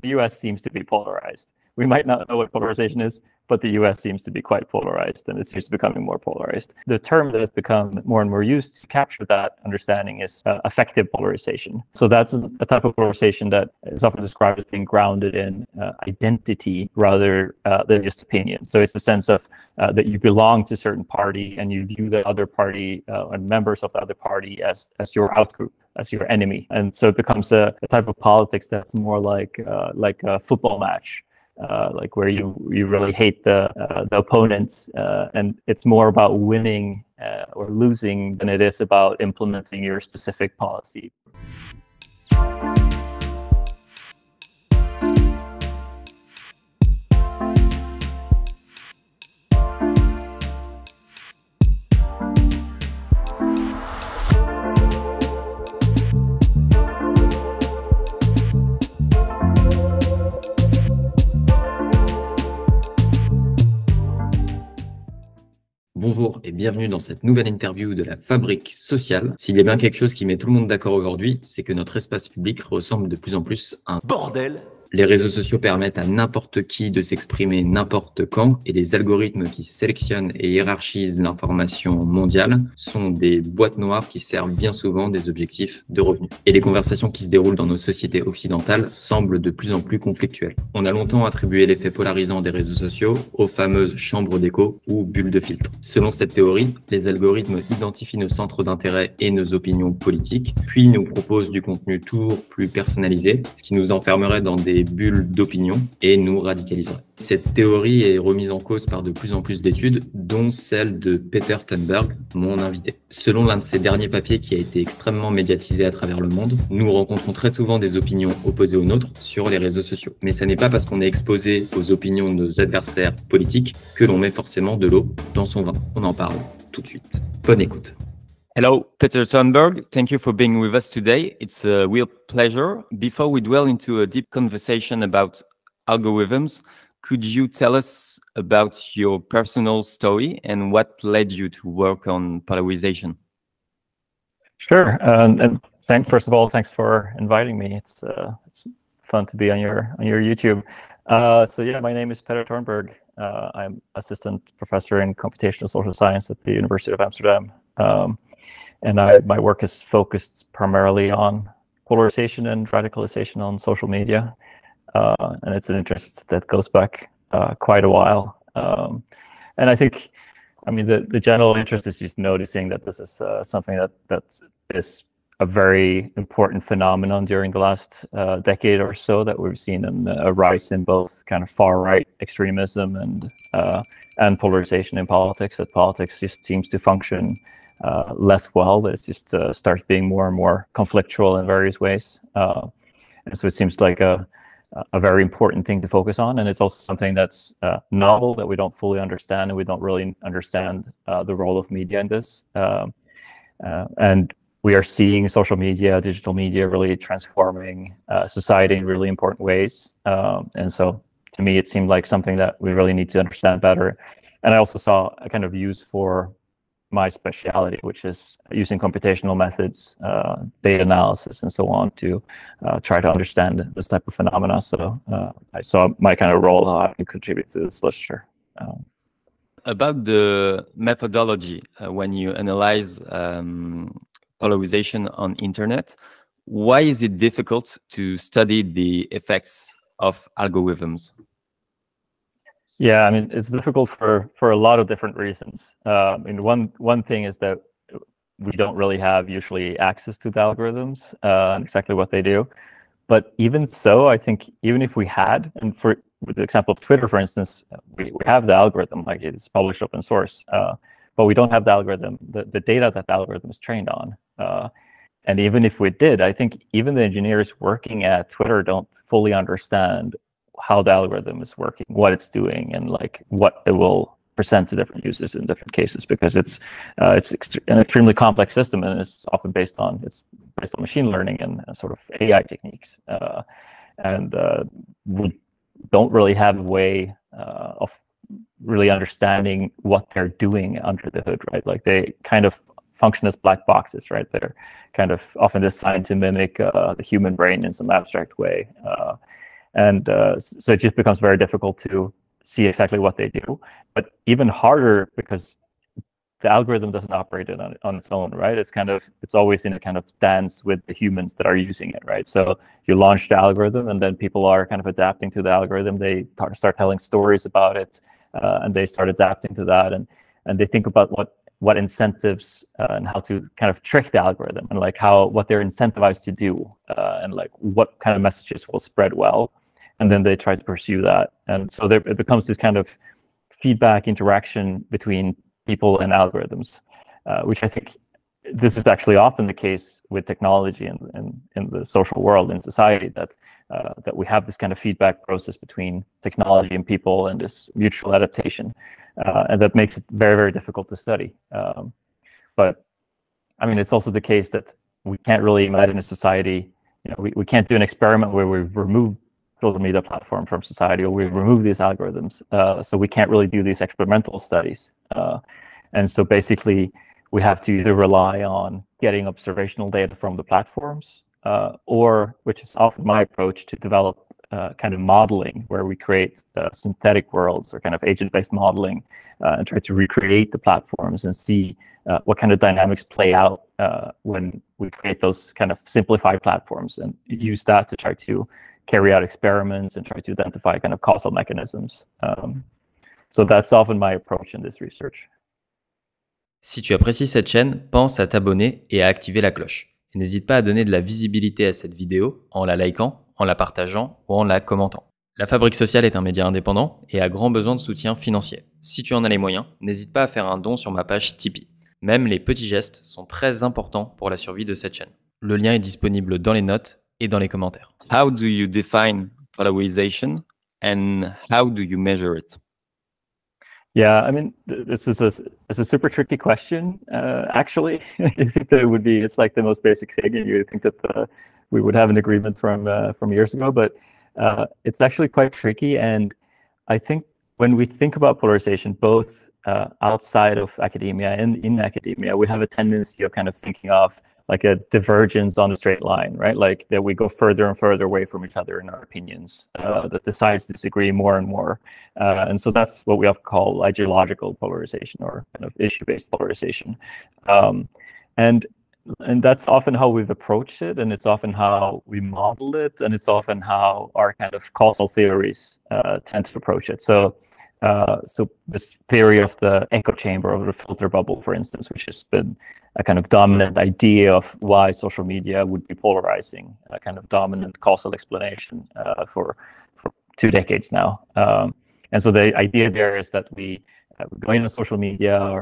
the US seems to be polarized. We might not know what polarization is, but the US seems to be quite polarized, and it seems to be becoming more polarized. The term that has become more and more used to capture that understanding is affective polarization. So that's a type of polarization that is often described as being grounded in identity rather than just opinion. So it's the sense of that you belong to a certain party and you view the other party and members of the other party as your outgroup, as your enemy. And so it becomes a type of politics that's more like a football match. Like where you really hate the opponents, and it's more about winning or losing than it is about implementing your specific policy. Bonjour et bienvenue dans cette nouvelle interview de la fabrique sociale. S'il y a bien quelque chose qui met tout le monde d'accord aujourd'hui, c'est que notre espace public ressemble de plus en plus à un bordel. Les réseaux sociaux permettent à n'importe qui de s'exprimer n'importe quand et les algorithmes qui sélectionnent et hiérarchisent l'information mondiale sont des boîtes noires qui servent bien souvent des objectifs de revenus. Et les conversations qui se déroulent dans nos sociétés occidentales semblent de plus en plus conflictuelles. On a longtemps attribué l'effet polarisant des réseaux sociaux aux fameuses chambres d'écho ou bulles de filtre. Selon cette théorie, les algorithmes identifient nos centres d'intérêt et nos opinions politiques, puis nous proposent du contenu toujours plus personnalisé, ce qui nous enfermerait dans des bulles d'opinion et nous radicaliserait. Cette théorie est remise en cause par de plus en plus d'études, dont celle de Petter Törnberg, mon invité. Selon l'un de ses derniers papiers qui a été extrêmement médiatisé à travers le monde, nous rencontrons très souvent des opinions opposées aux nôtres sur les réseaux sociaux. Mais ce n'est pas parce qu'on est exposé aux opinions de nos adversaires politiques que l'on met forcément de l'eau dans son vin. On en parle tout de suite. Bonne écoute. Hello, Petter Törnberg. Thank you for being with us today. It's a real pleasure. Before we dwell into a deep conversation about algorithms, could you tell us about your personal story and what led you to work on polarization? Sure. And first of all, thanks for inviting me. It's fun to be on your YouTube. So yeah, my name is Petter Törnberg. I'm assistant professor in computational social science at the University of Amsterdam. And my work is focused primarily on polarization and radicalization on social media. And it's an interest that goes back quite a while. And I think, I mean, the general interest is just noticing that this is something that is a very important phenomenon during the last decade or so, that we've seen a rise in both kind of far-right extremism and polarization in politics, that politics just seems to function less well. It just starts being more and more conflictual in various ways. And so it seems like a very important thing to focus on. And it's also something that's novel, that we don't fully understand, and we don't really understand the role of media in this. And we are seeing social media, digital media really transforming society in really important ways. And so to me, it seemed like something that we really need to understand better. And I also saw a kind of use for my speciality, which is using computational methods, data analysis, and so on to try to understand this type of phenomena. So I saw my kind of role, how I can contribute to this literature. About the methodology, when you analyze polarization on internet, why is it difficult to study the effects of algorithms? Yeah, I mean, it's difficult for a lot of different reasons. I mean, one thing is that we don't really have usually access to the algorithms, exactly what they do. But even so, I think even if we had, and with the example of Twitter, for instance, we have the algorithm, like it's published open source, but we don't have the algorithm, the data that the algorithm is trained on. And even if we did, I think even the engineers working at Twitter don't fully understand how the algorithm is working, what it's doing, and like what it will present to different users in different cases, because it's an extremely complex system, and it's often based on machine learning and sort of AI techniques, and we don't really have a way of really understanding what they're doing under the hood, right? Like they kind of function as black boxes, right? They're kind of often designed to mimic the human brain in some abstract way. And so it just becomes very difficult to see exactly what they do, but even harder because the algorithm doesn't operate on its own, right? It's always in a kind of dance with the humans that are using it, right? So you launch the algorithm, and then people are kind of adapting to the algorithm. They start telling stories about it, and they start adapting to that, and they think about what incentives and how to kind of trick the algorithm, and like what they're incentivized to do, and like what kind of messages will spread well, and then they try to pursue that, and so it becomes this kind of feedback interaction between people and algorithms, which I think this is actually often the case with technology and in the social world, in society, that we have this kind of feedback process between technology and people, and this mutual adaptation, and that makes it very, very difficult to study. But I mean, it's also the case that we can't really imagine a society, we can't do an experiment where we remove social media platform from society, or we remove these algorithms. So we can't really do these experimental studies. And so basically, we have to either rely on getting observational data from the platforms, or, which is often my approach, to develop kind of modeling where we create synthetic worlds, or kind of agent-based modeling, and try to recreate the platforms and see what kind of dynamics play out when we create those kind of simplified platforms, and use that to try to carry out experiments and try to identify kind of causal mechanisms. So that's often my approach in this research. Si tu apprécies cette chaîne, pense à t'abonner et à activer la cloche. Et n'hésite pas à donner de la visibilité à cette vidéo en la likant, en la partageant ou en la commentant. La Fabrique sociale est un média indépendant et a grand besoin de soutien financier. Si tu en as les moyens, n'hésite pas à faire un don sur ma page Tipeee. Même les petits gestes sont très importants pour la survie de cette chaîne. Le lien est disponible dans les notes et dans les commentaires. How do you define polarization and how do you measure it? Yeah, I mean, this is a super tricky question, actually. I think that it's like the most basic thing, and you think that we would have an agreement from years ago, but it's actually quite tricky. And I think when we think about polarization, both outside of academia and in academia, we have a tendency of kind of thinking of like a divergence on a straight line, right? Like that we go further and further away from each other in our opinions, that the sides disagree more and more. And so that's what we often call ideological polarization, or kind of issue-based polarization. And that's often how we've approached it, and it's often how we model it, and it's often how our kind of causal theories tend to approach it. So this theory of the echo chamber, or the filter bubble, for instance, which has been a kind of dominant idea of why social media would be polarizing, a kind of dominant causal explanation for 2 decades now. And so the idea there is that we go into social media,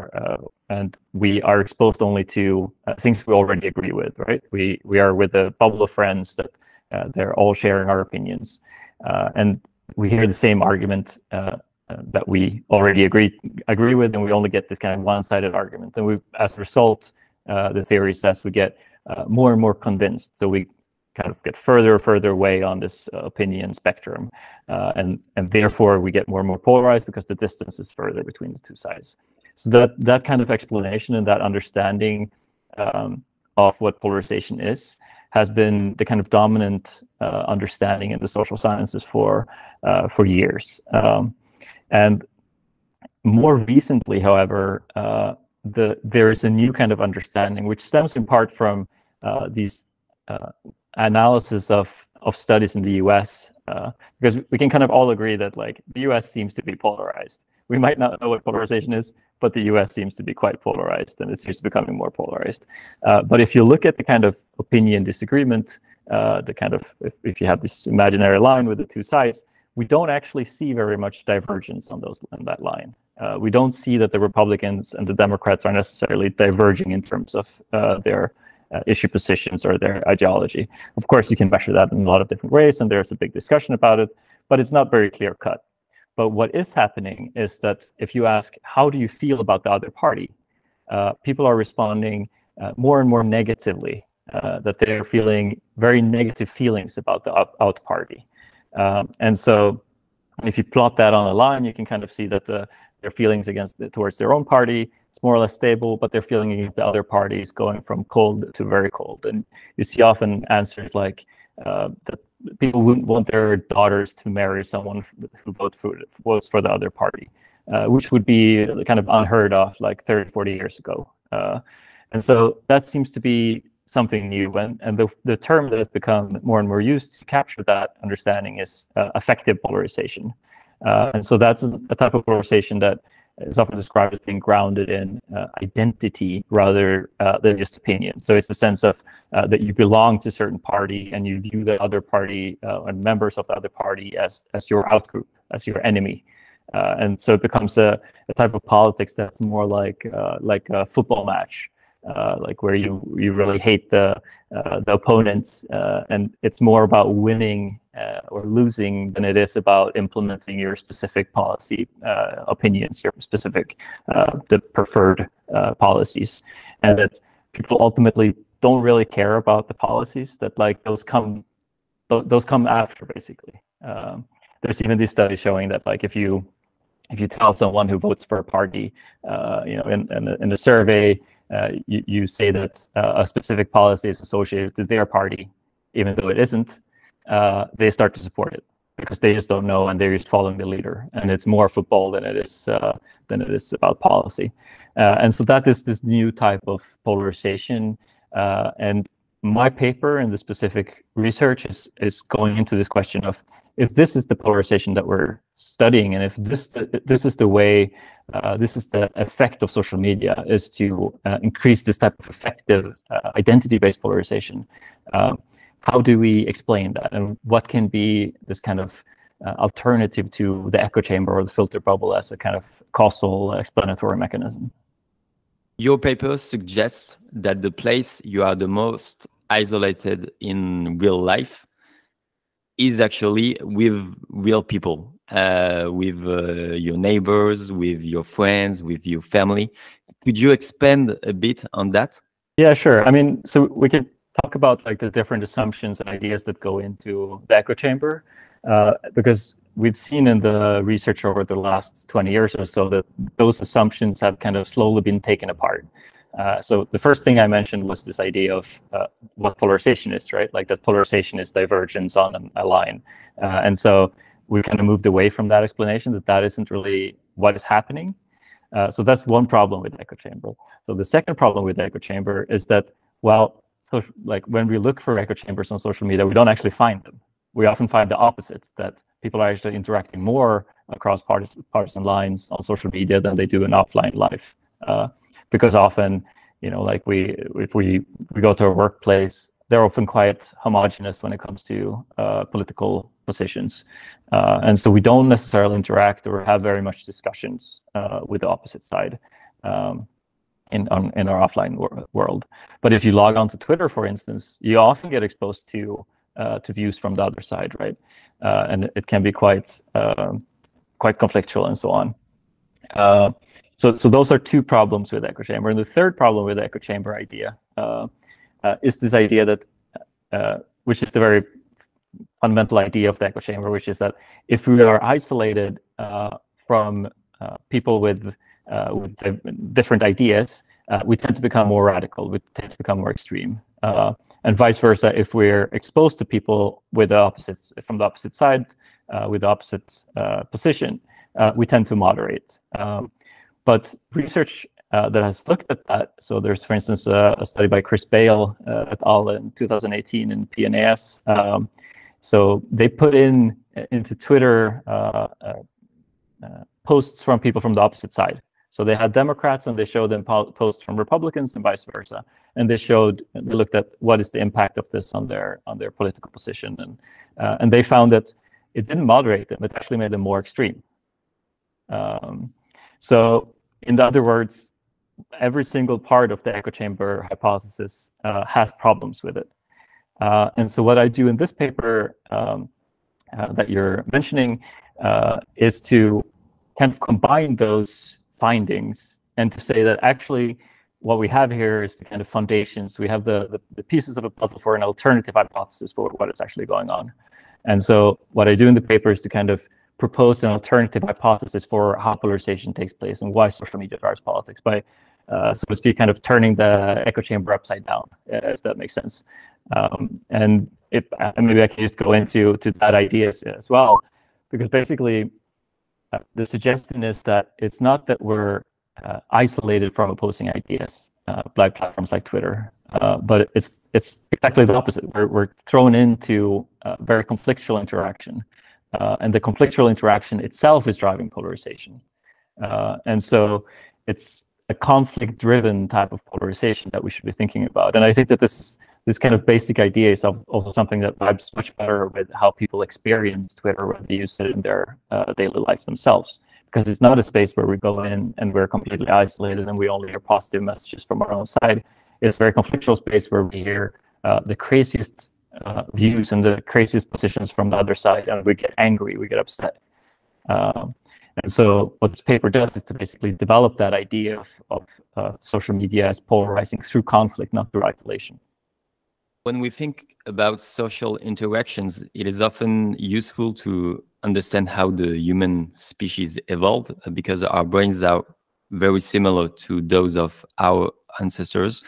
and we are exposed only to things we already agree with, right? We are with a bubble of friends that they're all sharing our opinions, and we hear the same argument that we already agree with, and we only get this kind of one-sided argument. And as a result, the theory says we get more and more convinced. So we kind of get further and further away on this opinion spectrum, and therefore we get more and more polarized because the distance is further between the two sides. So that kind of explanation and that understanding of what polarization is has been the kind of dominant understanding in the social sciences for years. And more recently, however, there is a new kind of understanding, which stems in part from these analysis of studies in the US, because we can kind of all agree that like the US seems to be polarized. We might not know what polarization is, but the US seems to be quite polarized, and it seems to be becoming more polarized. But if you look at the kind of opinion disagreement, the kind of, if you have this imaginary line with the two sides, we don't actually see very much divergence on that line. We don't see that the Republicans and the Democrats are necessarily diverging in terms of their issue positions or their ideology. Of course, you can measure that in a lot of different ways, and there's a big discussion about it, but it's not very clear-cut. But what is happening is that if you ask, how do you feel about the other party? People are responding more and more negatively, that they're feeling very negative feelings about the out party. And so if you plot that on a line, you can kind of see that their feelings towards their own party is more or less stable, but their feeling against the other party is going from cold to very cold. And you see often answers like that people wouldn't want their daughters to marry someone who votes for the other party, which would be kind of unheard of like 30, 40 years ago. And so that seems to be something new. And the term that has become more and more used to capture that understanding is affective polarization. And so that's a type of polarization that is often described as being grounded in identity rather than just opinion. So it's the sense of that you belong to a certain party and you view the other party and members of the other party as your outgroup, as your enemy. And so it becomes a type of politics that's more like a football match, like where you really hate the opponents, and it's more about winning or losing than it is about implementing your specific policy opinions, your specific the preferred policies, and that people ultimately don't really care about the policies, that like those come after, basically. There's even these studies showing that like if you tell someone who votes for a party, in a survey, you say that a specific policy is associated to their party, even though it isn't, they start to support it because they just don't know and they're just following the leader. And it's more football than it is about policy. And so that is this new type of polarization. And my paper and the specific research is going into this question of, if this is the polarization that we're studying, and if this is the way, this is the effect of social media, is to increase this type of effective identity-based polarization, how do we explain that? And what can be this kind of alternative to the echo chamber or the filter bubble as a kind of causal explanatory mechanism? Your paper suggests that the place you are the most isolated in real life is actually with real people, with your neighbors, with your friends, with your family. Could you expand a bit on that? Yeah, sure. I mean, so we could talk about like the different assumptions and ideas that go into the echo chamber, because we've seen in the research over the last 20 years or so that those assumptions have kind of slowly been taken apart. So the first thing I mentioned was this idea of what polarization is, right? Like that polarization is divergence on a line. And so we kind of moved away from that explanation, that isn't really what is happening. So that's one problem with the echo chamber. So the second problem with the echo chamber is that, well, so like when we look for echo chambers on social media, we don't actually find them. We often find the opposites, that people are actually interacting more across partisan lines on social media than they do in offline life. Because often, like if we go to a workplace, they're often quite homogenous when it comes to political positions. And so we don't necessarily interact or have very much discussions with the opposite side in our offline world. But if you log on to Twitter, for instance, you often get exposed to views from the other side, right? And it can be quite conflictual and so on. So those are two problems with the echo chamber. And the third problem with the echo chamber idea is this idea that, which is the very fundamental idea of the echo chamber, which is that if we are isolated from people with different ideas, we tend to become more radical, we tend to become more extreme. And vice versa, if we're exposed to people with the opposites, from the opposite side, with the opposite position, we tend to moderate. But research that has looked at that, so there's, for instance, a study by Chris Bale et al. In 2018 in PNAS. So they put into Twitter posts from people from the opposite side. So they had Democrats and they showed them posts from Republicans and vice versa. And they looked at what is the impact of this on their political position. And they found that it didn't moderate them, it actually made them more extreme. So in other words, every single part of the echo chamber hypothesis has problems with it. And so what I do in this paper that you're mentioning is to kind of combine those findings and to say that actually what we have here is the kind of foundations. We have the pieces of a puzzle for an alternative hypothesis for what is actually going on. And so what I do in the paper is to kind of propose an alternative hypothesis for how polarization takes place and why social media drives politics by, so to speak, kind of turning the echo chamber upside down, if that makes sense. And if maybe I can just go into that idea as well, because basically the suggestion is that it's not that we're isolated from opposing ideas, like platforms like Twitter, but it's exactly the opposite. We're thrown into very conflictual interaction, and the conflictual interaction itself is driving polarization, and so it's a conflict-driven type of polarization that we should be thinking about. And I think that this kind of basic idea is also something that vibes much better with how people experience Twitter when they use it in their daily life themselves. Because it's not a space where we go in and we're completely isolated and we only hear positive messages from our own side. It's a very conflictual space where we hear the craziest views and the craziest positions from the other side, and we get angry, we get upset. And so what this paper does is to basically develop that idea of social media as polarizing through conflict, not through isolation. When we think about social interactions, it is often useful to understand how the human species evolved, because our brains are very similar to those of our ancestors.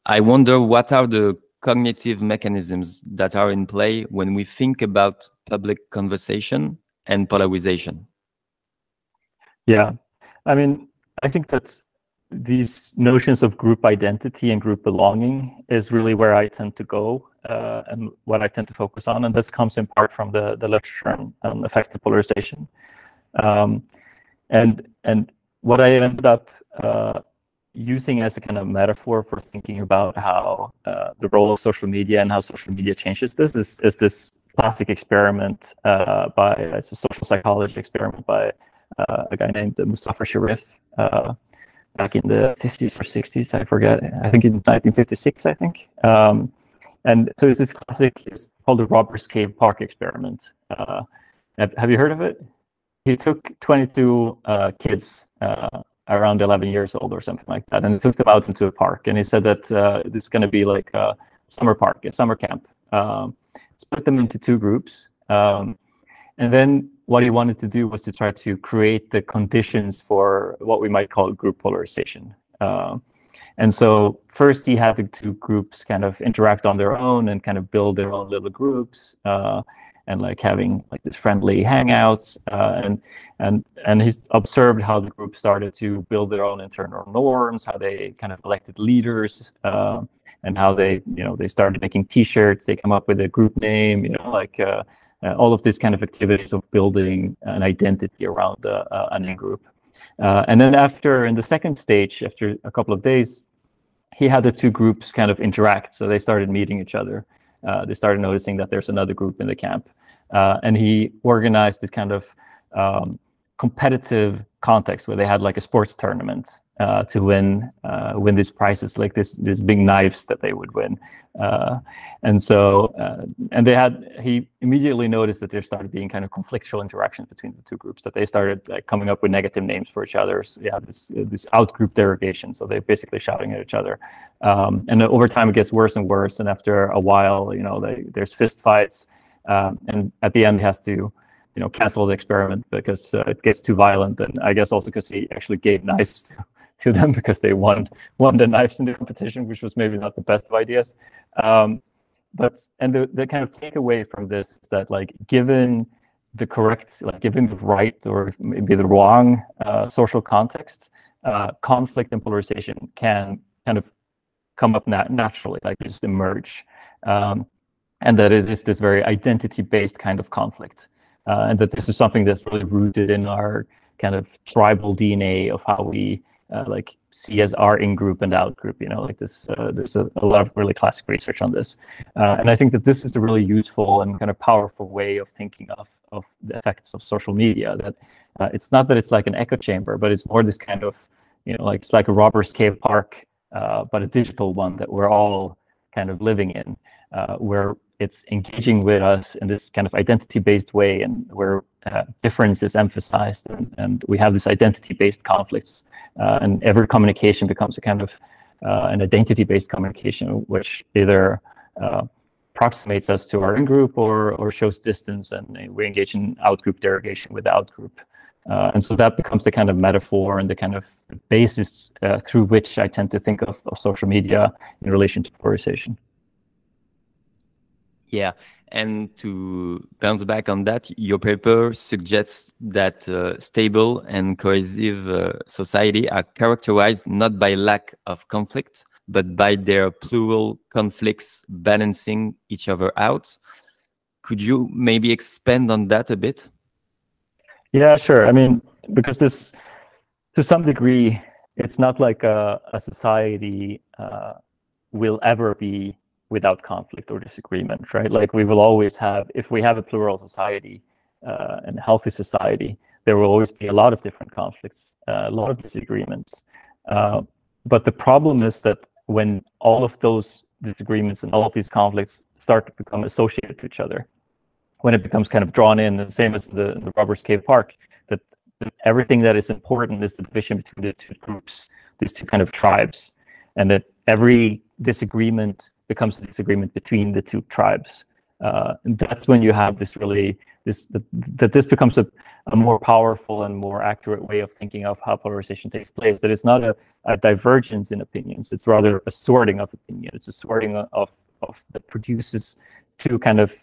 I wonder, what are the cognitive mechanisms that are in play when we think about public conversation and polarization? Yeah, I mean, I think that these notions of group identity and group belonging is really where I tend to go and what I tend to focus on. And this comes in part from the literature on effective polarization. And what I ended up using as a kind of metaphor for thinking about how the role of social media and how social media changes this is this classic experiment it's a social psychology experiment by a guy named Mustafa Sharif back in the 50s or 60s, I forget. I think in 1956, I think. And so it's this classic, it's called the Robbers Cave Park experiment. Have you heard of it? He took 22 kids around 11 years old or something like that, and he took them out into a park, and he said that this is going to be like a summer park, a summer camp. Split them into two groups. And then what he wanted to do was to try to create the conditions for what we might call group polarization. And so first he had the two groups kind of interact on their own and kind of build their own little groups and like having like this friendly hangouts. And he's observed how the group started to build their own internal norms, how they kind of elected leaders, and how they started making T-shirts. They come up with a group name, all of these kind of activities of building an identity around an in-group. And then in the second stage, after a couple of days, he had the two groups kind of interact. So they started meeting each other. They started noticing that there's another group in the camp. And he organized this kind of competitive context where they had like a sports tournament to win these prizes, like these big knives that they would win. And so he immediately noticed that there started being kind of conflictual interactions between the two groups, that they started like coming up with negative names for each other. So this out-group derogation. So they're basically shouting at each other. And over time it gets worse and worse. And after a while, there's fist fights. And at the end he has to cancel the experiment because it gets too violent, and I guess also because he actually gave knives to them because they won the knives in the competition, which was maybe not the best of ideas. But the kind of takeaway from this is that, like, given the right or maybe the wrong social context, conflict and polarization can kind of come up naturally, like just emerge, and that it is this very identity-based kind of conflict. And that this is something that's really rooted in our kind of tribal DNA of how we see as our in-group and out-group. There's a lot of really classic research on this. And I think that this is a really useful and kind of powerful way of thinking of the effects of social media. That it's not that it's like an echo chamber, but it's more this kind of, it's like a Robbers Cave Park, but a digital one that we're all kind of living in, where it's engaging with us in this kind of identity-based way, and where difference is emphasized, and we have this identity-based conflicts, and every communication becomes a kind of an identity-based communication, which either approximates us to our in-group or shows distance, and we engage in out-group derogation with the out-group. And so that becomes the kind of metaphor and the kind of basis through which I tend to think of social media in relation to polarization. Yeah, and to bounce back on that, your paper suggests that stable and cohesive society are characterized not by lack of conflict, but by their plural conflicts balancing each other out. Could you maybe expand on that a bit? Yeah, sure. I mean, because this, to some degree, it's not like a society will ever be without conflict or disagreement, right? Like we will always have, if we have a plural society and a healthy society, there will always be a lot of different conflicts, a lot of disagreements. But the problem is that when all of those disagreements and all of these conflicts start to become associated to each other, when it becomes kind of drawn in, the same as the Robbers Cave Park, that everything that is important is the division between the two groups, these two kind of tribes, and that every disagreement becomes a disagreement between the two tribes. And that's when you have this really, this becomes a more powerful and more accurate way of thinking of how polarization takes place. That it's not a divergence in opinions, it's rather a sorting of opinion. It's a sorting of that produces two kind of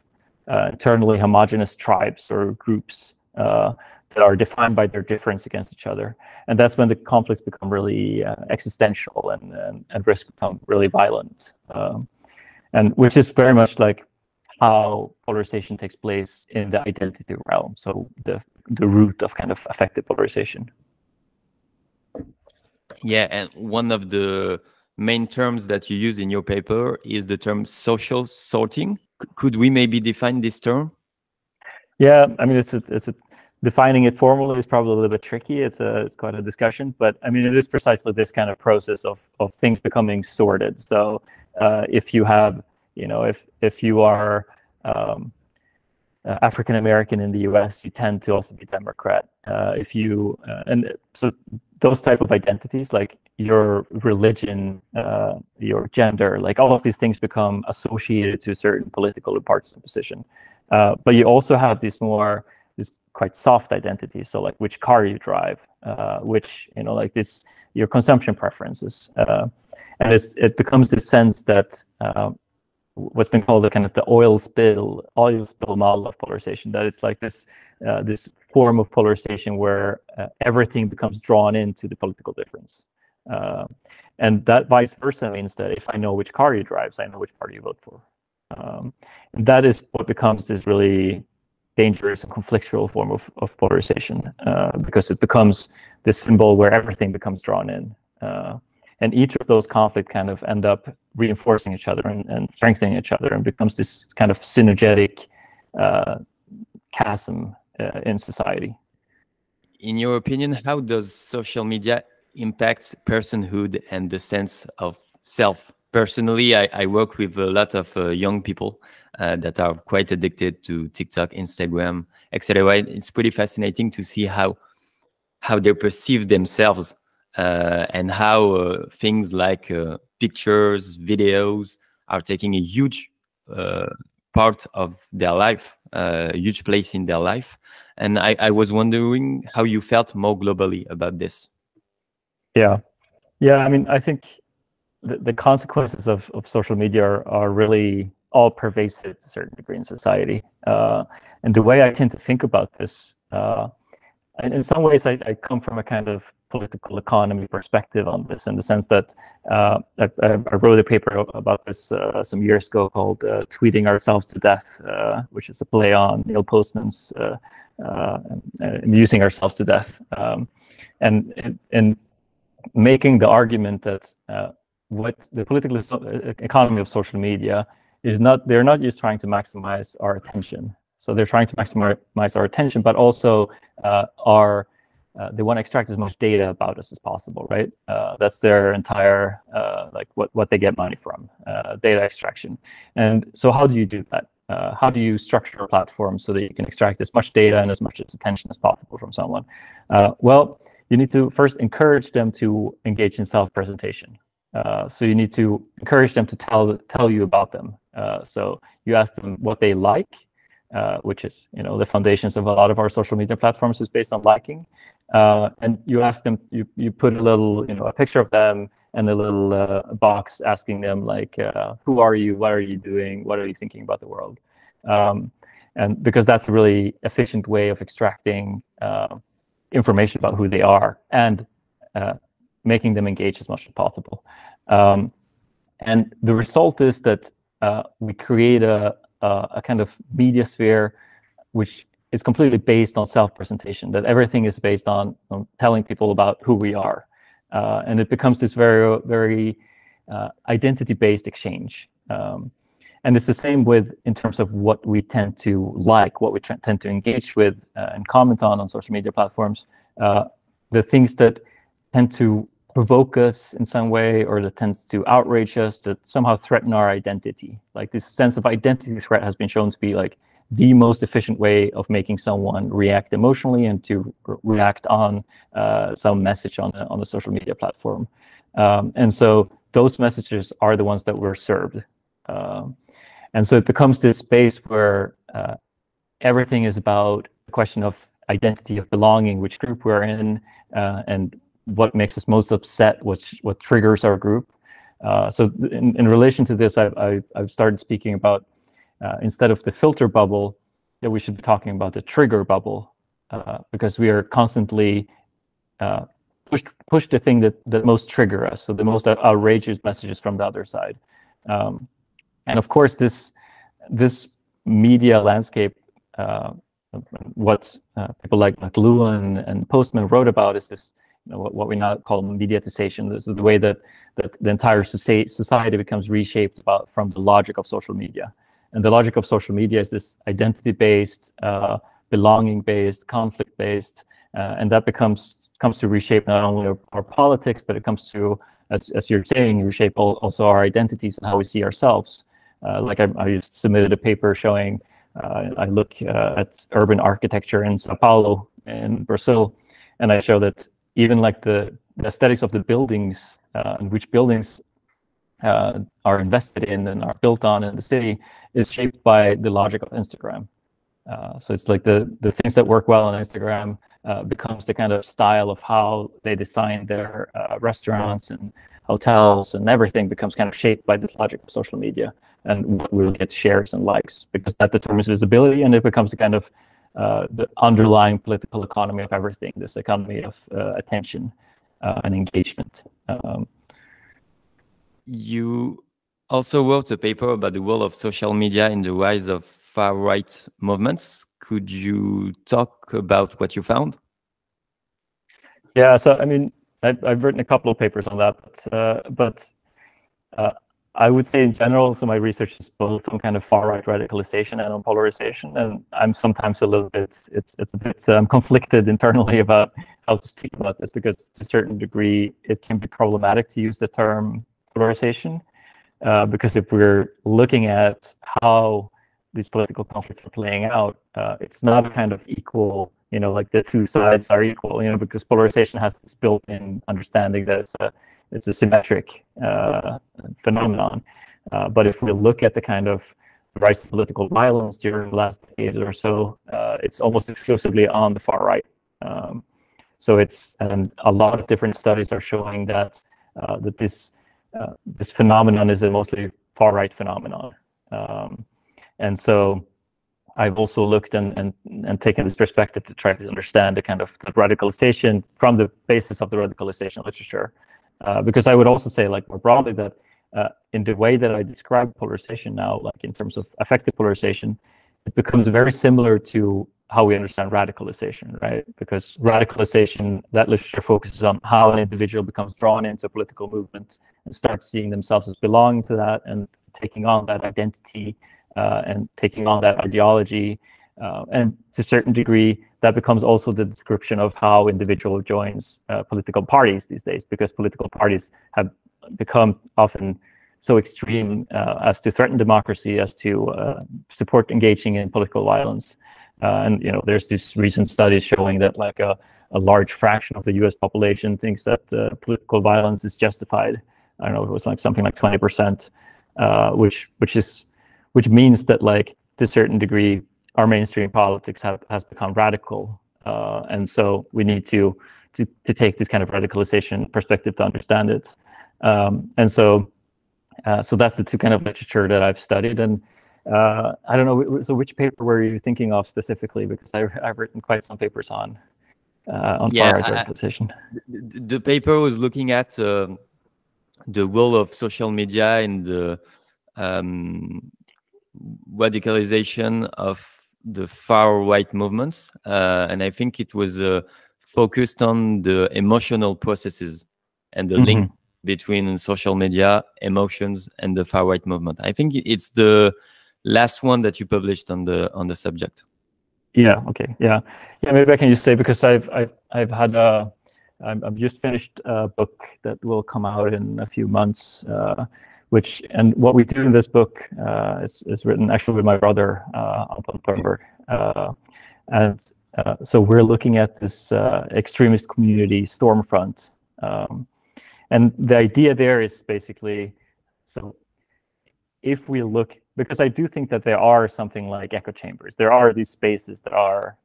internally homogeneous tribes or groups that are defined by their difference against each other. And that's when the conflicts become really existential and risk become really violent. And which is very much like how polarization takes place in the identity realm. So the root of kind of affective polarization. Yeah, and one of the main terms that you use in your paper is the term social sorting. Could we maybe define this term? Yeah, I mean, defining it formally is probably a little bit tricky. It's quite a discussion, but I mean, it is precisely this kind of process of things becoming sorted. So if you have, you know, if you are African American in the U.S., you tend to also be Democrat. If you and so those type of identities, like your religion, your gender, like all of these things become associated to certain political or partisan position. But you also have these quite soft identities. So like which car you drive, which, you know, like this, your consumption preferences. And it becomes this sense that what's been called the kind of the oil spill model of polarization, that it's like this form of polarization where everything becomes drawn into the political difference. And that vice versa means that if I know which car you drive, so I know which party you vote for. And that is what becomes this really dangerous and conflictual form of polarization, because it becomes this symbol where everything becomes drawn in. And each of those conflicts kind of end up reinforcing each other and strengthening each other, and becomes this kind of synergetic chasm in society. In your opinion, how does social media impact personhood and the sense of self? Personally, I work with a lot of young people that are quite addicted to TikTok, Instagram, etc. It's pretty fascinating to see how they perceive themselves and how things like pictures, videos are taking a huge part of their life, a huge place in their life. And I was wondering how you felt more globally about this. Yeah. I mean, I think the consequences of social media are really all pervasive to a certain degree in society. And the way I tend to think about this, and in some ways I come from a kind of political economy perspective on this, in the sense that I wrote a paper about this some years ago called Tweeting Ourselves to Death, which is a play on Neil Postman's Amusing Ourselves to Death. And making the argument that what the political economy of social media is not, they're not just trying to maximize our attention. So they're trying to maximize our attention, but also they want to extract as much data about us as possible, right? That's their entire, like what they get money from, data extraction. And so how do you do that? How do you structure a platform so that you can extract as much data and as much attention as possible from someone? Well, you need to first encourage them to engage in self-presentation. So you need to encourage them to tell you about them. So you ask them what they like, which is, you know, the foundations of a lot of our social media platforms is based on liking. And you ask them, you put a little, you know, a picture of them and a little box asking them like, who are you, what are you doing, what are you thinking about the world? And because that's a really efficient way of extracting information about who they are and making them engage as much as possible. And the result is that we create a kind of media sphere which is completely based on self-presentation, that everything is based on telling people about who we are. And it becomes this very, very identity-based exchange. And it's the same with in terms of what we tend to like, what we tend to engage with and comment on social media platforms. The things that tend to provoke us in some way, or that tends to outrage us, that somehow threaten our identity. Like this sense of identity threat has been shown to be like the most efficient way of making someone react emotionally and to react on some message on a social media platform. And so those messages are the ones that we're served. And so it becomes this space where everything is about the question of identity, of belonging, which group we're in, and what makes us most upset, what triggers our group. So in relation to this, I've started speaking about, instead of the filter bubble, that we should be talking about the trigger bubble, because we are constantly pushed the thing that most trigger us, so the most outrageous messages from the other side. And of course, this media landscape, what people like Lewin and Postman wrote about is this, what we now call mediatization. This is the way that the entire society becomes reshaped from the logic of social media. And the logic of social media is this identity-based, belonging-based, conflict-based, and that comes to reshape not only our politics, but it comes to, as you're saying, reshape also our identities and how we see ourselves. Like I just submitted a paper showing, I look at urban architecture in Sao Paulo in Brazil, and I show that even like the aesthetics of the buildings and which buildings are invested in and are built on in the city is shaped by the logic of Instagram. So it's like the things that work well on Instagram becomes the kind of style of how they design their restaurants and hotels, and everything becomes kind of shaped by this logic of social media and what will get shares and likes, because that determines visibility, and it becomes a kind of the underlying political economy of everything, this economy of attention and engagement. You also wrote a paper about the role of social media in the rise of far-right movements. Could you talk about what you found? Yeah, so I mean, I've written a couple of papers on that, but I would say in general, so my research is both on kind of far-right radicalization and on polarization, and I'm sometimes a little bit, it's a bit conflicted internally about how to speak about this, because to a certain degree, it can be problematic to use the term polarization, because if we're looking at how these political conflicts are playing out, it's not a kind of equal, like the two sides are equal, because polarization has this built-in understanding that it's a symmetric phenomenon. But if we look at the kind of rise of political violence during the last decade or so, it's almost exclusively on the far right. So and a lot of different studies are showing that this phenomenon is a mostly far right phenomenon. And so I've also looked and taken this perspective to try to understand the kind of radicalization from the basis of the radicalization literature. Because I would also say, like, more broadly, that in the way that I describe polarization now, like in terms of affective polarization, it becomes very similar to how we understand radicalization, right? Because radicalization, that literature focuses on how an individual becomes drawn into a political movement and starts seeing themselves as belonging to that and taking on that identity and taking on that ideology. And to a certain degree, that becomes also the description of how individual joins political parties these days, because political parties have become often so extreme as to threaten democracy, as to support engaging in political violence. And there's these recent studies showing that like a large fraction of the U.S. population thinks that political violence is justified. I don't know, it was like something like 20%, which means that, like, to a certain degree, our mainstream politics has become radical, and so we need to take this kind of radicalization perspective to understand it. And so that's the two kind of literature that I've studied. And I don't know, so which paper were you thinking of specifically? Because I've written quite some papers on far-right radicalization. The paper was looking at the role of social media in the radicalization of the far-right movements. And I think it was focused on the emotional processes and the links between social media, emotions, and the far-right movement. I think it's the last one that you published on the subject. Yeah. Okay. Yeah. Maybe I can just say, because I've had I've just finished a book that will come out in a few months, and what we do in this book is written actually with my brother, Petter Törnberg, and so we're looking at this extremist community Stormfront, and the idea there is basically, so if we look, because I do think that there are something like echo chambers, there are these spaces that are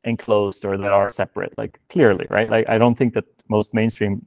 enclosed or that are separate, like clearly, right? Like I don't think that most mainstream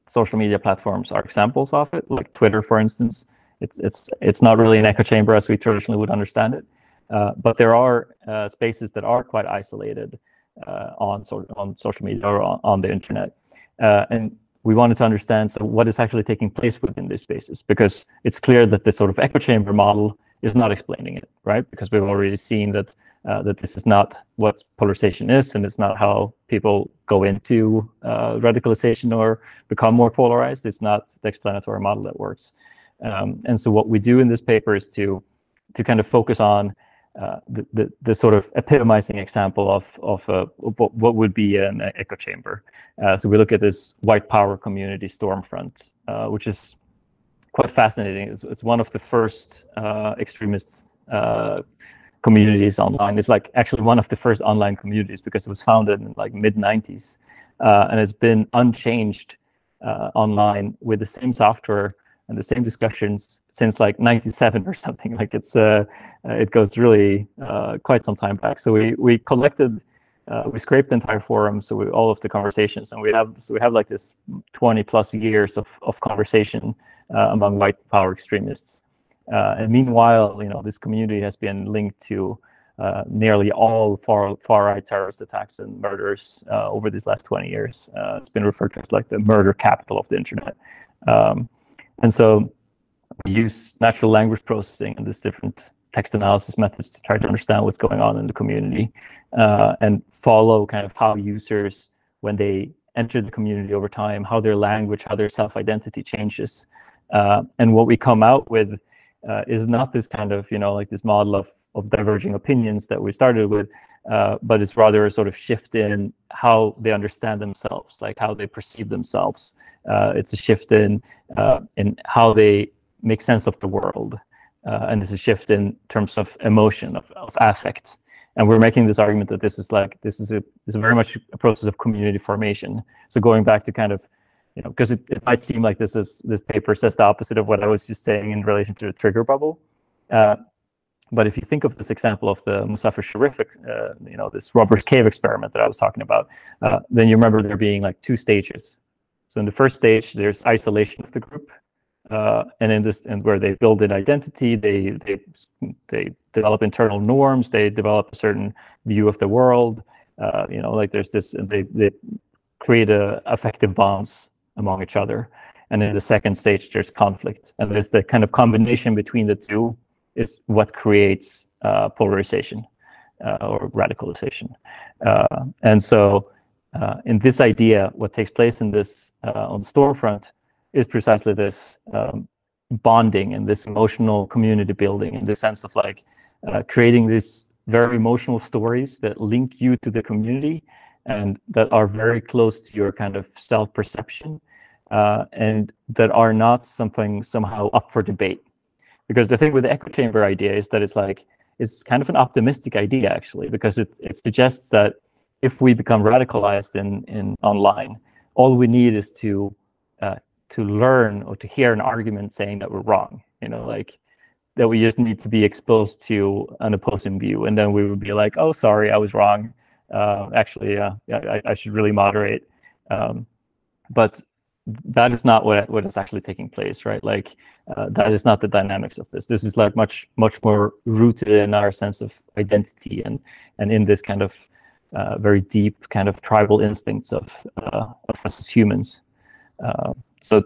social media platforms are examples of it. Like Twitter, for instance, it's not really an echo chamber as we traditionally would understand it. But there are spaces that are quite isolated on social media or on the internet, and we wanted to understand, so what is actually taking place within these spaces, because it's clear that this sort of echo chamber model is not explaining it, right? Because we've already seen that that this is not what polarization is, and it's not how people go into radicalization or become more polarized. It's not the explanatory model that works. And so what we do in this paper is to kind of focus on the sort of epitomizing example of what would be an echo chamber. So we look at this white power community Stormfront, which is quite fascinating. It's one of the first extremist communities online. It's like actually one of the first online communities, because it was founded in like mid-90s, and it's been unchanged online with the same software and the same discussions since like 97 or something. Like it goes really quite some time back. So we collected, we scraped the entire forum, so all of the conversations, and we have like this 20+ years of conversation among white power extremists. And meanwhile, this community has been linked to nearly all far-right terrorist attacks and murders over these last 20 years. It's been referred to as like the murder capital of the internet. And so we use natural language processing and these different text analysis methods to try to understand what's going on in the community, and follow kind of how users, when they enter the community over time, how their language, how their self-identity changes. And what we come out with is not this kind of, like this model of diverging opinions that we started with, but it's rather a sort of shift in how they understand themselves, like how they perceive themselves. It's a shift in how they make sense of the world. And it's a shift in terms of emotion, of affect. And we're making this argument that this is very much a process of community formation. So going back to kind of, because it might seem like this paper says the opposite of what I was just saying in relation to the trigger bubble. But if you think of this example of the Muzaffar Sharif, this robber's cave experiment that I was talking about, then you remember there being like two stages. So in the first stage, there's isolation of the group, and where they build an identity, they develop internal norms, they develop a certain view of the world. Like there's this, they create affective bonds among each other. And in the second stage, there's conflict, and there's the kind of combination between the two is what creates polarization or radicalization. And so in this idea, what takes place in this on Stormfront is precisely this bonding and this emotional community building, in the sense of like creating these very emotional stories that link you to the community and that are very close to your kind of self-perception, and that are not somehow up for debate. Because the thing with the echo chamber idea is that it's kind of an optimistic idea, actually, because it suggests that if we become radicalized in online, all we need is to learn or to hear an argument saying that we're wrong, like that we just need to be exposed to an opposing view, and then we would be like, oh, sorry, I was wrong. Actually, I should really moderate. But that is not what is actually taking place, right? Like that is not the dynamics of this. This is like much more rooted in our sense of identity and in this kind of very deep kind of tribal instincts of us as humans. So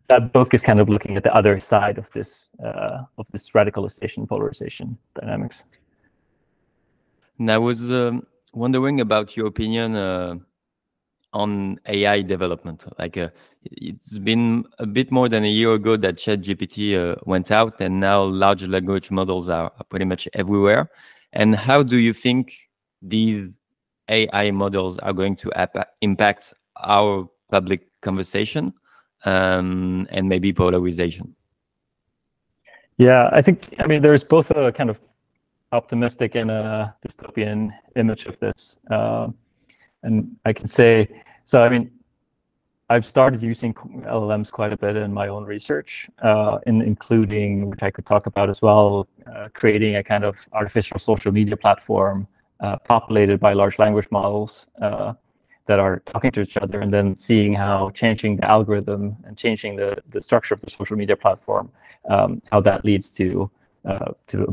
that book is kind of looking at the other side of this radicalization, polarization dynamics. And I was wondering about your opinion on AI development. Like it's been a bit more than a year ago that ChatGPT went out, and now large language models are pretty much everywhere. And how do you think these AI models are going to impact our public conversation and maybe polarization? Yeah, I mean, there's both a kind of optimistic and a dystopian image of this. And I can say, so I mean, I've started using LLMs quite a bit in my own research, including, which I could talk about as well, creating a kind of artificial social media platform populated by large language models that are talking to each other, and then seeing how changing the algorithm and changing the structure of the social media platform, how that leads to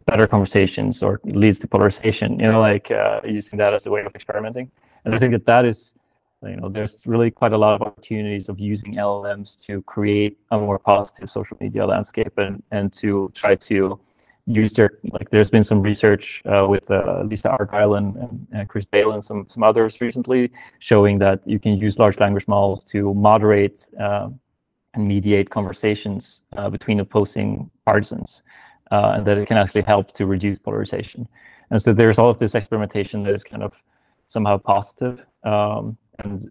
better conversations or leads to polarization, like using that as a way of experimenting. And I think that is, there's really quite a lot of opportunities of using LLMs to create a more positive social media landscape and to try to use there's been some research with Lisa Argyle and Chris Bale and some others recently showing that you can use large language models to moderate and mediate conversations between opposing partisans, and that it can actually help to reduce polarization. And so there's all of this experimentation that is kind of somehow positive, and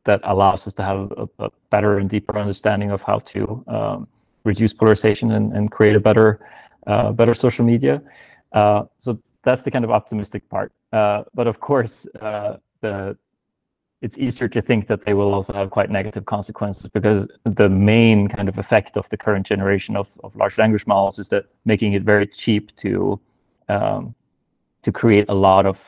that allows us to have a better and deeper understanding of how to reduce polarization and create a better social media. So that's the kind of optimistic part. But of course, it's easier to think that they will also have quite negative consequences, because the main kind of effect of the current generation of large language models is that making it very cheap to create a lot of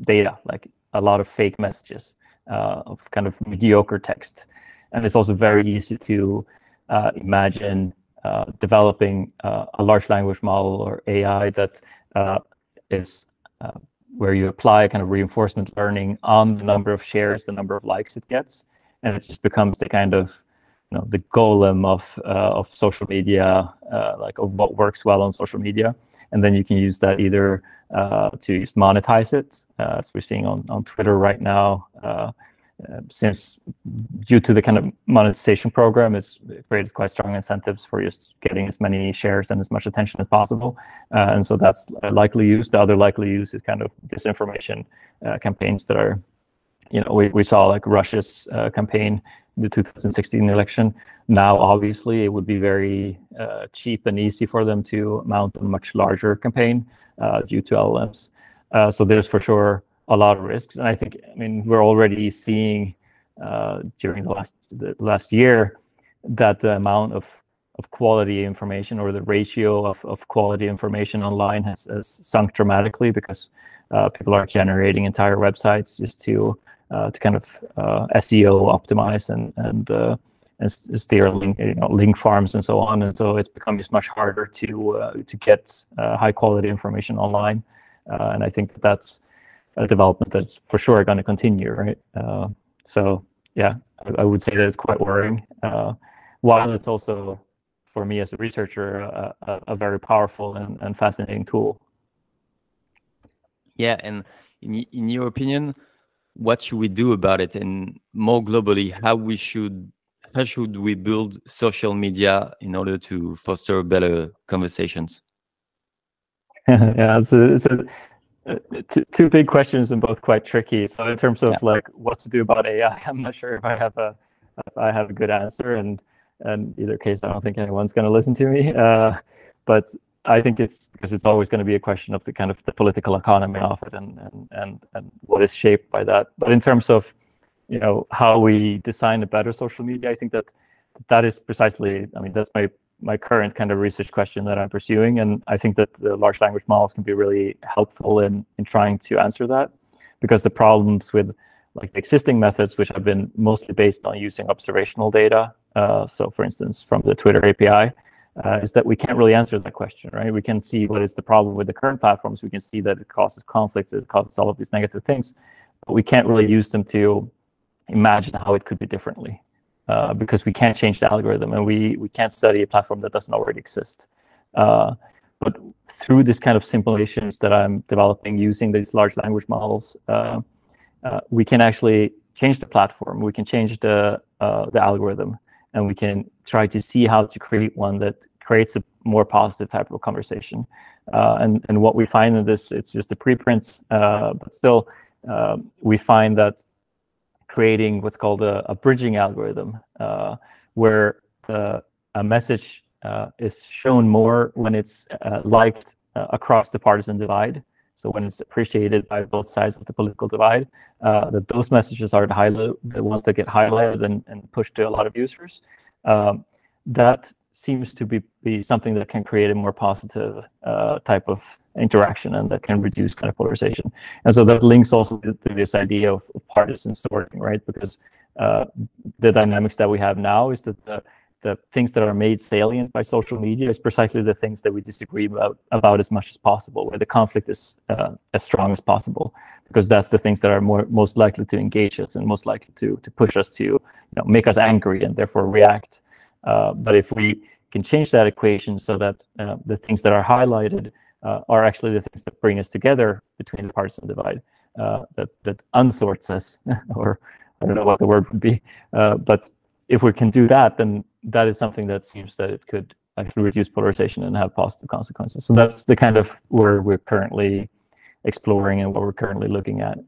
data, like a lot of fake messages of kind of mediocre text. And it's also very easy to imagine developing a large language model or AI that is where you apply kind of reinforcement learning on the number of shares, the number of likes it gets, and it just becomes the kind of the golem of social media, like of what works well on social media. And then you can use that either to just monetize it, as we're seeing on Twitter right now, since due to the kind of monetization program, it's created quite strong incentives for just getting as many shares and as much attention as possible. And so that's a likely use. The other likely use is kind of disinformation campaigns that are, we saw like Russia's campaign in the 2016 election. Now, obviously, it would be very cheap and easy for them to mount a much larger campaign due to LLMs. So there's for sure a lot of risks. And I think, we're already seeing during the last year that the amount of quality information, or the ratio of quality information online has sunk dramatically, because people are generating entire websites just to kind of SEO optimize and steer link farms and so on. And so it's become just much harder to get high quality information online. And I think that's a development that's for sure going to continue, right? So yeah, I would say that it's quite worrying, while it's also, for me as a researcher, a very powerful and fascinating tool. Yeah, and in your opinion, what should we do about it? And more globally, how should we build social media in order to foster better conversations? Yeah, it's two big questions and both quite tricky. So in terms of like what to do about AI, I'm not sure if I have a good answer, and in either case, I don't think anyone's going to listen to me. But I think it's because it's always going to be a question of the kind of the political economy of it and what is shaped by that. But in terms of how we design a better social media, I think that is precisely, that's my current kind of research question that I'm pursuing. And I think that the large language models can be really helpful in trying to answer that, because the problems with like the existing methods, which have been mostly based on using observational data. So for instance, from the Twitter API, is that we can't really answer that question, right? We can see what is the problem with the current platforms. We can see that it causes conflicts, it causes all of these negative things, but we can't really use them to imagine how it could be differently, because we can't change the algorithm, and we can't study a platform that doesn't already exist. But through this kind of simulations that I'm developing using these large language models, we can actually change the platform, we can change the algorithm, and we can try to see how to create one that creates a more positive type of conversation. And what we find in this, it's just a preprint, but still, we find that creating what's called a bridging algorithm, where a message is shown more when it's liked across the partisan divide. So when it's appreciated by both sides of the political divide, that those messages are the ones that get highlighted and pushed to a lot of users. That seems to be something that can create a more positive type of interaction, and that can reduce kind of polarization. And so that links also to this idea of partisan sorting, right? Because the dynamics that we have now is that the things that are made salient by social media is precisely the things that we disagree about as much as possible, where the conflict is as strong as possible, because that's the things that are most likely to engage us and most likely to push us to, make us angry and therefore react. But if we can change that equation so that the things that are highlighted are actually the things that bring us together between the partisan divide, that unsorts us, or I don't know what the word would be, but if we can do that, then that is something that seems that it could actually reduce polarization and have positive consequences. So that's the kind of where we're currently exploring and what we're currently looking at.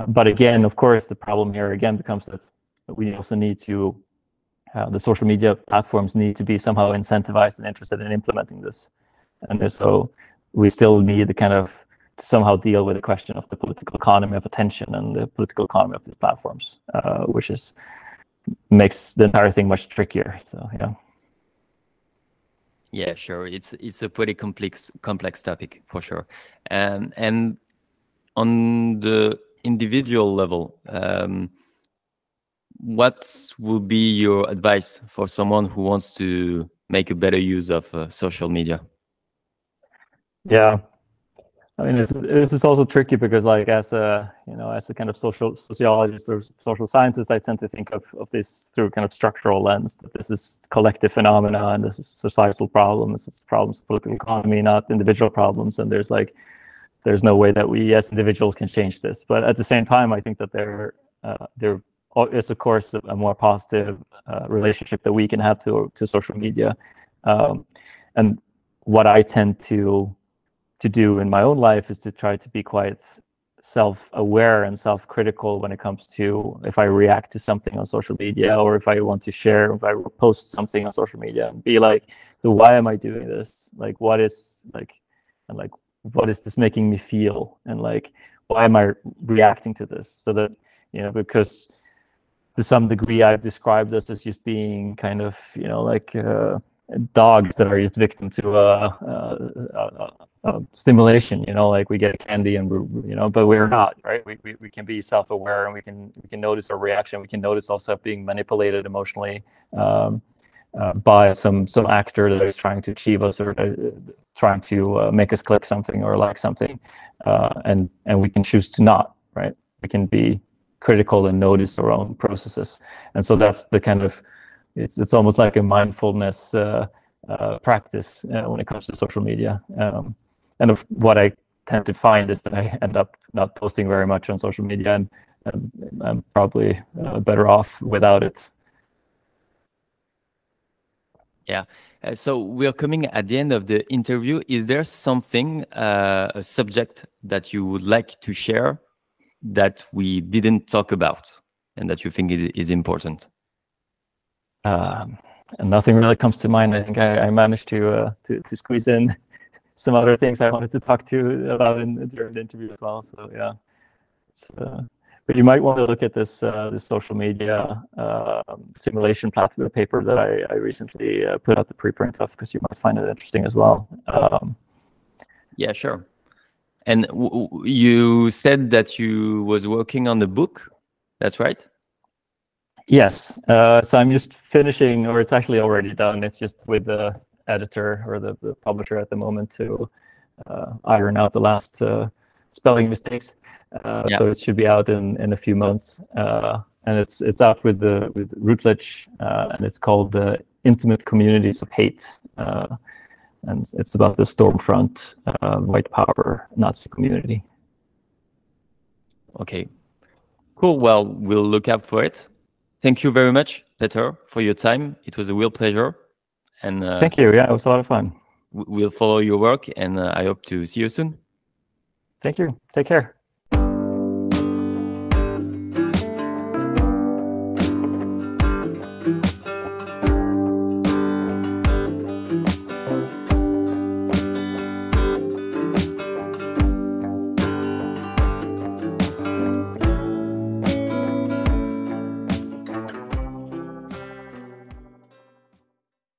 But again, of course, the problem here again becomes that we also need to, the social media platforms need to be somehow incentivized and interested in implementing this. And so we still need to kind of somehow deal with the question of the political economy of attention and the political economy of these platforms, which makes the entire thing much trickier. So yeah. Yeah, sure. It's a pretty complex topic for sure. And on the individual level, what would be your advice for someone who wants to make a better use of social media? Yeah, I mean, this is also tricky because, like, as a kind of sociologist or social scientist, I tend to think of this through kind of structural lens, that this is collective phenomena and this is societal problems, it's problems of political economy, not individual problems. And there's no way that we as individuals can change this. But at the same time, I think that there is, of course, a more positive relationship that we can have to social media. And what I tend to do in my own life is to try to be quite self-aware and self-critical when it comes to if I react to something on social media, or if I want to share, if I post something on social media, and be like, so why am I doing this? Like, what is this making me feel? And like, why am I reacting to this? So that, because to some degree I've described this as just being kind of, dogs that are just victim to stimulation, like we get candy and but we're not, right? We can be self-aware, and we can notice our reaction. We can notice also being manipulated emotionally by some actor that is trying to achieve us, or trying to make us click something or like something, and we can choose to not, right? We can be critical and notice our own processes. And so that's the kind of, it's almost like a mindfulness practice when it comes to social media. And what I tend to find is that I end up not posting very much on social media, and I'm probably better off without it. Yeah. So we're coming at the end of the interview. Is there something, a subject that you would like to share that we didn't talk about and that you think is important? And nothing really comes to mind. I think I managed to squeeze in some other things I wanted to talk to about during the interview as well. So yeah, but you might want to look at this social media simulation platform paper that I recently put out the preprint of, because you might find it interesting as well. Yeah, sure. And you said that you was working on the book. That's right? Yes. So I'm just finishing, or it's actually already done. It's just with the editor or the publisher at the moment to iron out the last spelling mistakes. Yeah. So it should be out in a few months. And it's out with Routledge, and it's called The Intimate Communities of Hate. And it's about the Stormfront, white power Nazi community. Okay, cool. Well, we'll look out for it. Thank you very much, Petter, for your time. It was a real pleasure. And thank you. Yeah, it was a lot of fun. We'll follow your work, and I hope to see you soon. Thank you. Take care.